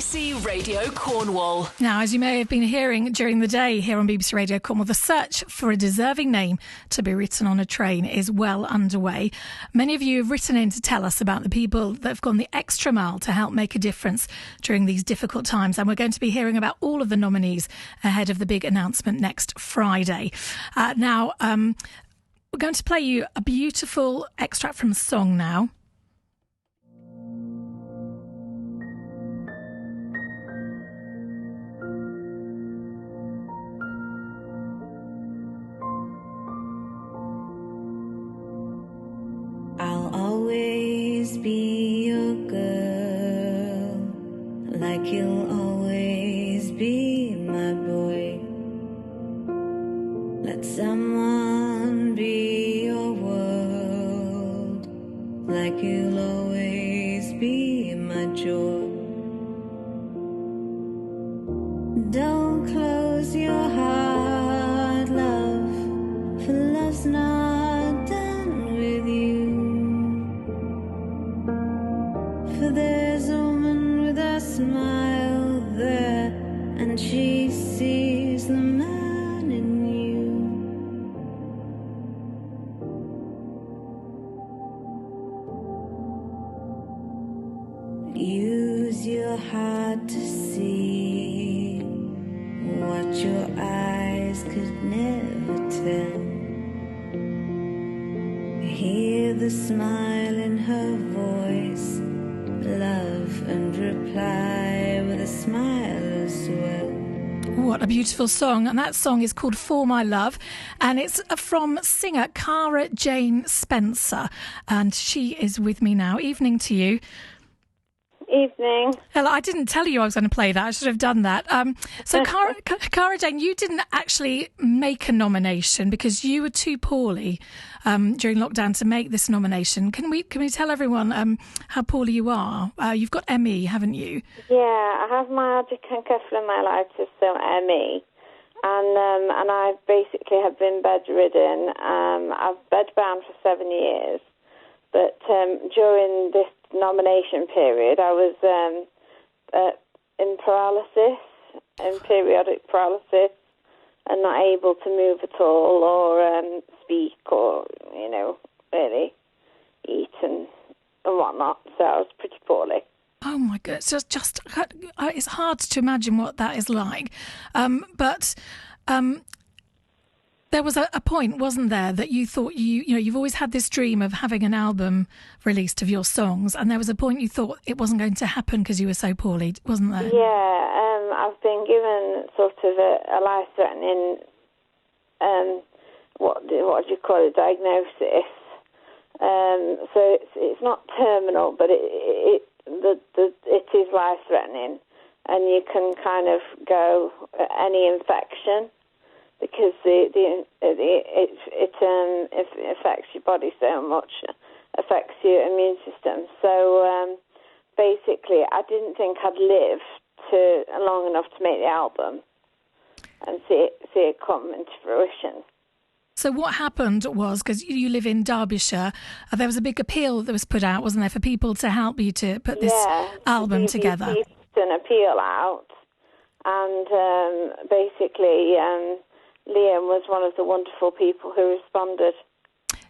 BBC Radio Cornwall. Now, as you may have been hearing during the day here on BBC Radio Cornwall, the search for a deserving name to be written on a train is well underway. Many of you have written in to tell us about the people that have gone the extra mile to help make a difference during these difficult times. And we're going to be hearing about all of the nominees ahead of the big announcement next Friday. Now, we're going to play you a beautiful extract from a song now. I'll always be your girl, like you'll always be my boy. Let someone be your world, like you'll always be my joy. Don't close your heart, love, for love's not done with you. For there's a woman with a smile there, and she sees the man in you. Use your heart to see what your eyes could never tell. Hear the smile in her voice, love, and reply with a smile as well. What a beautiful song. And that song is called For My Love. And it's from singer Cara Jane Spencer. And she is with me now. Evening to you. Evening. Hello, I didn't tell you I was going to play that. I should have done that. So, Cara Jane, you didn't actually make a nomination because you were too poorly during lockdown to make this nomination. Can we tell everyone how poorly you are? You've got ME, haven't you? Yeah, I have myalgic encephalomyelitis, so ME, and I basically have been bedridden. I've bedbound for 7 years, but during this nomination period, I was in paralysis, in periodic paralysis, and not able to move at all, or speak, or really eat and whatnot. So I was pretty poorly. Oh my goodness! Just it's hard to imagine what that is like. But there was a point, wasn't there, that you thought you've always had this dream of having an album released of your songs, and there was a point you thought it wasn't going to happen because you were so poorly, wasn't there? Yeah, I've been given sort of a life-threatening, what do you call it, diagnosis. So it's not terminal, but it is life-threatening, and you can kind of go any infection, because it affects your body so much, affects your immune system. So basically, I didn't think I'd live long enough to make the album and see it come into fruition. So what happened was, because you live in Derbyshire, there was a big appeal that was put out, wasn't there, for people to help you to put this album together? Yeah, an appeal out, and basically Liam was one of the wonderful people who responded.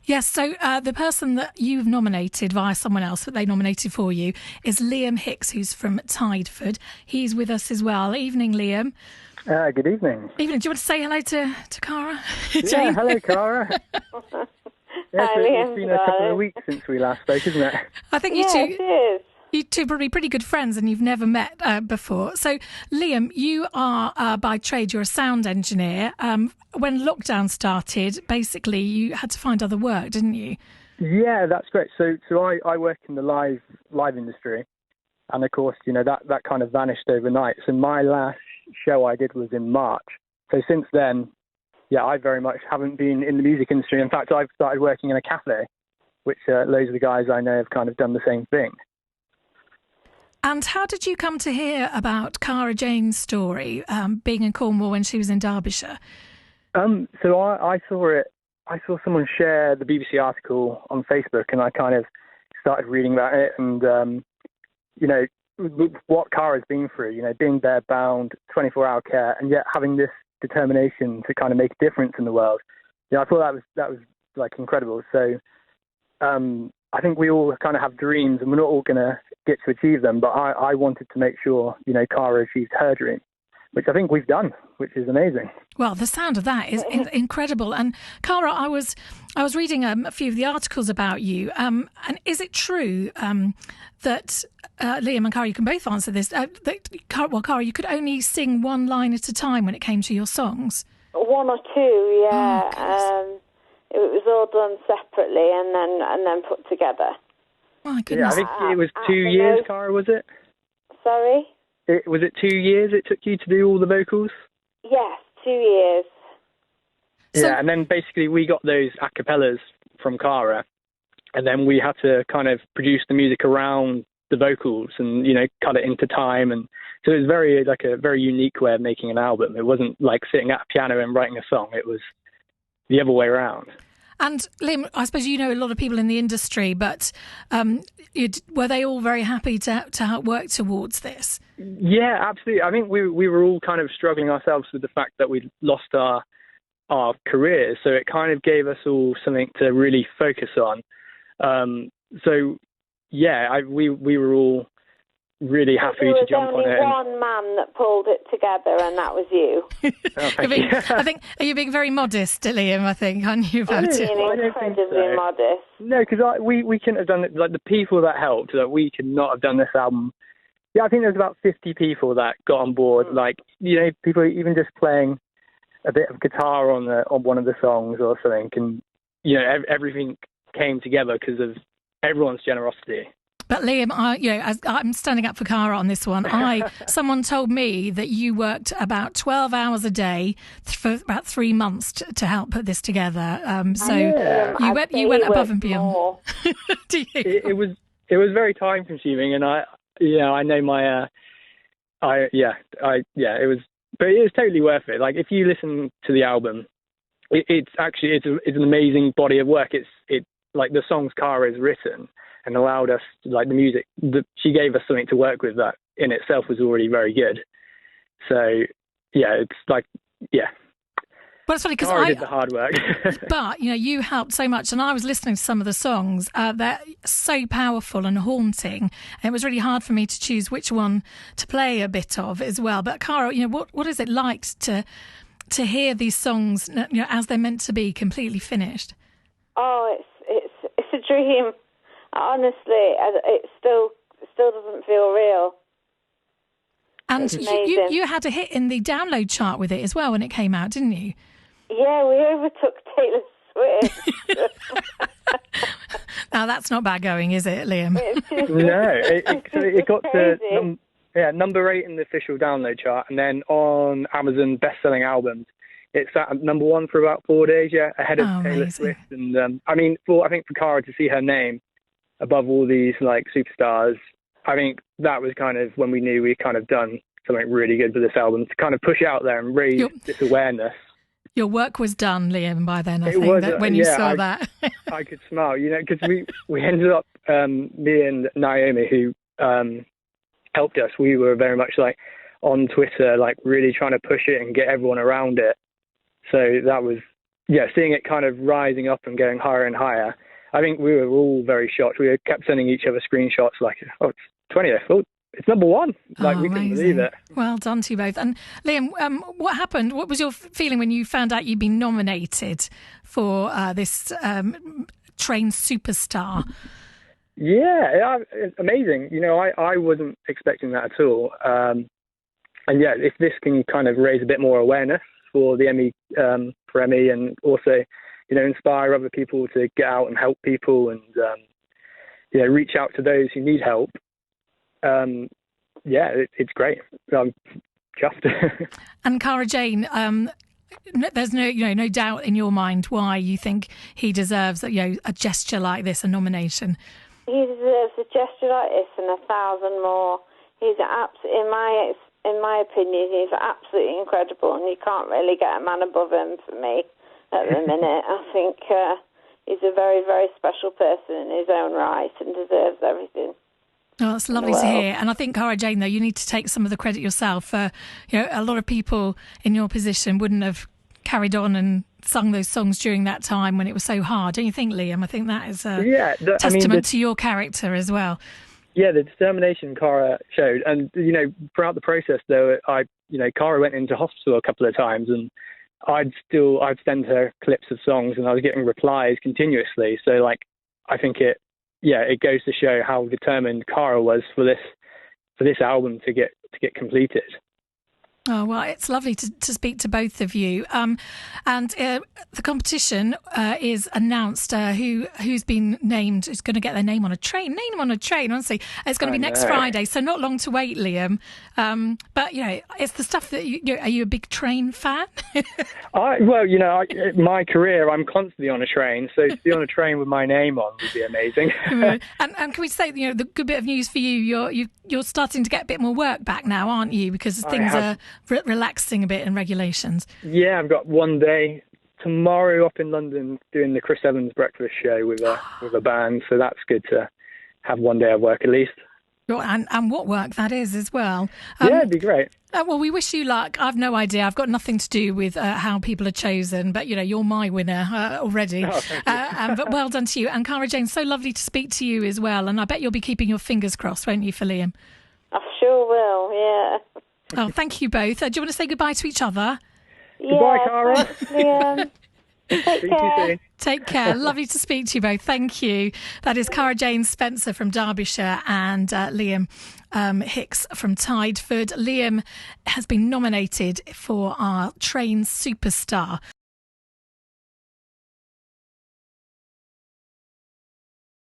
Yes, so the person that you've nominated via someone else that they nominated for you is Liam Hicks, who's from Tideford. He's with us as well. Evening, Liam. Good evening. Evening. Do you want to say hello to Cara? Yeah, hello, Cara. It's been a couple of weeks since we last spoke, isn't it? I think you two are probably pretty good friends and you've never met before. So, Liam, you are, by trade, you're a sound engineer. When lockdown started, basically, you had to find other work, didn't you? Yeah, that's great. So I work in the live industry. And, of course, that kind of vanished overnight. So my last show I did was in March. So since then, yeah, I very much haven't been in the music industry. In fact, I've started working in a cafe, which loads of the guys I know have kind of done the same thing. And how did you come to hear about Cara Jane's story, being in Cornwall when she was in Derbyshire? So I saw it. I saw someone share the BBC article on Facebook, and I kind of started reading about it. And what Cara's been through, you know, being bed-bound, 24-hour care, and yet having this determination to kind of make a difference in the world. You know, I thought that was like incredible. So I think we all kind of have dreams, and we're not all going to get to achieve them. But I wanted to make sure, you know, Cara achieved her dream, which I think we've done, which is amazing. Well, the sound of that is incredible. And Cara, I was reading a few of the articles about you. And is it true that Liam and Cara, you can both answer this? Cara, you could only sing one line at a time when it came to your songs. One or two, yeah. Oh, it was all done separately and then put together. My goodness. Yeah, I think it was 2 years, Cara, was it? Sorry? Was it 2 years it took you to do all the vocals? Yes, 2 years. Yeah, and then basically we got those a cappellas from Cara, and then we had to kind of produce the music around the vocals and, you know, cut it into time. And so it was a very unique way of making an album. It wasn't like sitting at a piano and writing a song. It was the other way around. And Liam, I suppose you know a lot of people in the industry, but were they all very happy to help work towards this? Yeah, absolutely. I think we were all kind of struggling ourselves with the fact that we'd lost our careers, so it kind of gave us all something to really focus on. So yeah, we were all really happy to jump on it. There was only one man that pulled it together, and that was you. I think you're being very modest, Liam. I think, aren't you? About it? Incredibly modest. No, because we couldn't have done it. Like the people that helped, that we could not have done this album. Yeah, I think there's about 50 people that got on board. Like, you know, people even just playing a bit of guitar on one of the songs or something, and you know, everything came together because of everyone's generosity. But Liam, I'm standing up for Cara on this one. Someone told me that you worked about 12 hours a day for about 3 months to help put this together. You went above and beyond. Do you? It was very time consuming, and I know my it was, but it was totally worth it. Like if you listen to the album, it's an amazing body of work. It's like the songs Cara has written and allowed us, like the music, she gave us something to work with that in itself was already very good. So, yeah, it's like, yeah. Well, it's funny because I did the hard work. But, you know, you helped so much, and I was listening to some of the songs. They're so powerful and haunting, and it was really hard for me to choose which one to play a bit of as well. But, Cara, you know, what is it like to hear these songs, you know, as they're meant to be, completely finished? Oh, it's a dream. Honestly, it still doesn't feel real. And you had a hit in the download chart with it as well when it came out, didn't you? Yeah, we overtook Taylor Swift. Now that's not bad going, is it, Liam? No, it got to number 8 in the official download chart, and then on Amazon best-selling albums, it's at number 1 for about 4 days. Yeah, ahead of Taylor Swift. And I think for Cara to see her name above all these like superstars, I think that was kind of when we knew we'd kind of done something really good for this album, to kind we push out there and raise this awareness. Your work was done, Liam, by then, I think, when you saw that. I could smile, you know, because we ended up, me and Naomi, who helped us, we were very much like on Twitter, like really trying to push it and get everyone around it. So that was, seeing it kind of rising up and going higher and higher. I think we were all very shocked. We kept sending each other screenshots like, oh, it's 20th. Oh, it's number 1. Like, we couldn't believe it. Well done to you both. And Liam, what happened? What was your feeling when you found out you'd been nominated for this Train Superstar? Yeah, amazing. You know, I wasn't expecting that at all. And yeah, if this can kind of raise a bit more awareness for the ME, for ME, and also, you know, inspire other people to get out and help people and, reach out to those who need help. It's great. I'm chuffed. And Cara Jane, there's no doubt in your mind why you think he deserves a gesture like this, a nomination. He deserves a gesture like this and 1,000 more. He's in my opinion, he's absolutely incredible, and you can't really get a man above him for me at the minute. I think he's a very, very special person in his own right and deserves everything. Oh, that's lovely to hear. And I think, Cara Jane, though, you need to take some of the credit yourself. A lot of people in your position wouldn't have carried on and sung those songs during that time when it was so hard. Don't you think, Liam? I think that is a testament to your character as well. Yeah, the determination Cara showed. And, throughout the process, though, Cara went into hospital a couple of times, and I'd send her clips of songs, and I was getting replies continuously. So, I think it goes to show how determined Cara was for this album to get completed. Oh, well, it's lovely to speak to both of you. And the competition is announced. Who's been named? Who's going to get their name on a train? Name on a train, honestly. It's going to be next Friday, so not long to wait, Liam. But it's the stuff that are you a big train fan? My career, I'm constantly on a train, so to be on a train with my name on would be amazing. And can we say, the good bit of news for you, you're starting to get a bit more work back now, aren't you? Because things are relaxing a bit in regulations. Yeah, I've got one day tomorrow up in London doing the Chris Evans breakfast show with a band, so that's good to have one day of work at least. And what work that is as well. It'd be great. Well, we wish you luck. I've no idea. I've got nothing to do with how people are chosen, but you're my winner already. Oh, thank you. But well done to you. And Cara Jane, so lovely to speak to you as well. And I bet you'll be keeping your fingers crossed, won't you, for Liam? I sure will. Yeah. Oh, thank you both. Do you want to say goodbye to each other? Goodbye, Cara. Liam. Take care. Take care. Lovely to speak to you both. Thank you. That is Cara Jane Spencer from Derbyshire and Liam Hicks from Tydeford. Liam has been nominated for our Train Superstar.